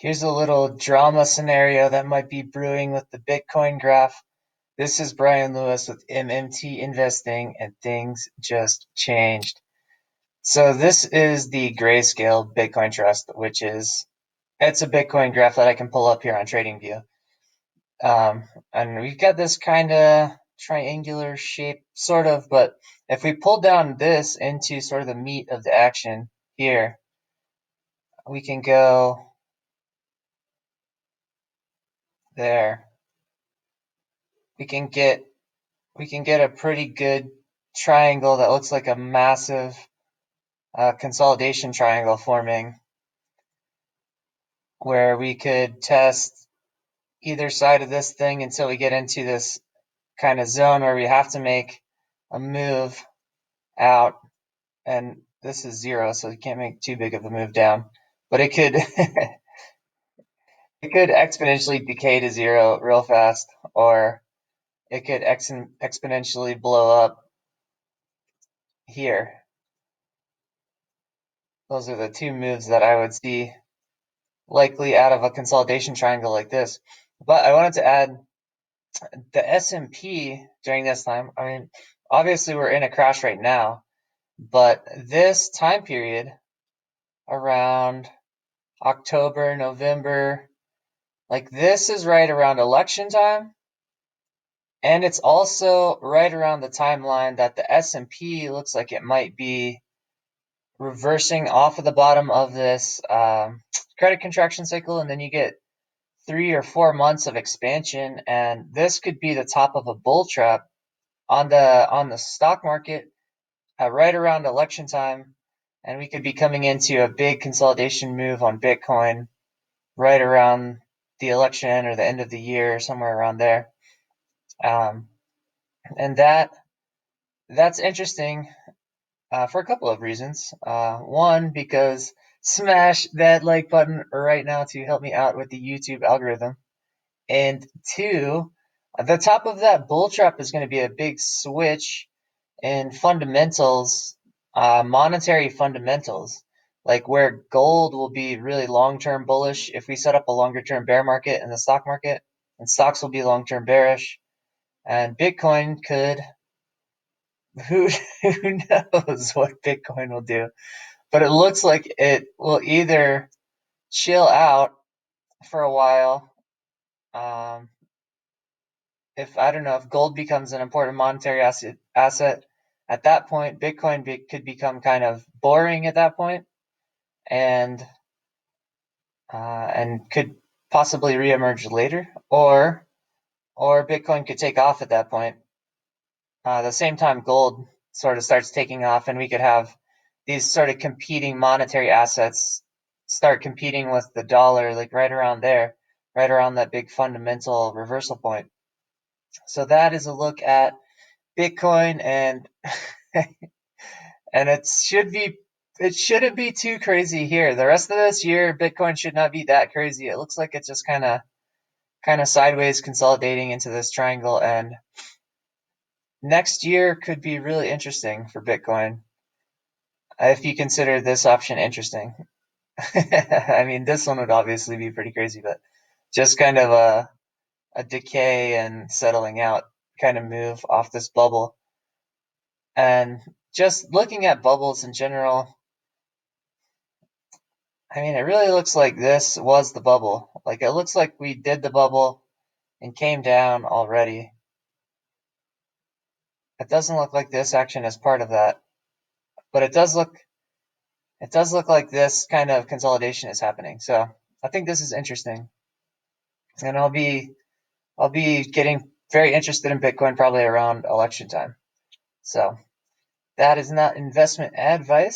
Here's a little drama scenario that might be brewing with the Bitcoin graph. This is Brian Lewis with MMT Investing, and things just changed. So this is the Grayscale Bitcoin Trust, it's a Bitcoin graph that I can pull up here on TradingView. And we've got this kind of triangular shape, sort of, but if we pull down this into sort of the meat of the action here, we can go there. We can get a pretty good triangle that looks like a massive consolidation triangle forming, where we could test either side of this thing until we get into this kind of zone where we have to make a move out, and this is 0, so we can't make too big of a move down, but it could it could exponentially decay to 0 real fast, or it could exponentially blow up here. Those are the two moves that I would see likely out of a consolidation triangle like this. But I wanted to add the S&P during this time. I mean, obviously we're in a crash right now, but this time period around October, November, like this is right around election time, and it's also right around the timeline that the S&P looks like it might be reversing off of the bottom of this credit contraction cycle, and then you get 3 or 4 months of expansion, and this could be the top of a bull trap on the stock market right around election time, and we could be coming into a big consolidation move on Bitcoin right around the election or the end of the year, somewhere around there. And that's interesting for a couple of reasons. One, because smash that like button right now to help me out with the YouTube algorithm. And two, the top of that bull trap is going to be a big switch in fundamentals, monetary fundamentals, like where gold will be really long-term bullish if we set up a longer-term bear market in the stock market, and stocks will be long-term bearish, and Bitcoin could, who knows what Bitcoin will do, but it looks like it will either chill out for a while. If I don't know if gold becomes an important monetary asset at that point, Bitcoin could become kind of boring at that point, and could possibly reemerge later, or Bitcoin could take off at that point. The same time gold sort of starts taking off, and we could have these sort of competing monetary assets start competing with the dollar, like right around there, right around that big fundamental reversal point. So that is a look at Bitcoin, and and it shouldn't be too crazy here. The rest of this year, Bitcoin should not be that crazy. It looks like it's just kind of sideways consolidating into this triangle, and next year could be really interesting for Bitcoin if you consider this option interesting. I mean, this one would obviously be pretty crazy, but just kind of a decay and settling out kind of move off this bubble. And just looking at bubbles in general, I mean, it really looks like this was the bubble. Like, it looks like we did the bubble and came down already. It doesn't look like this action is part of that, but it does look like this kind of consolidation is happening. So I think this is interesting, and I'll be getting very interested in Bitcoin probably around election time. So that is not investment advice.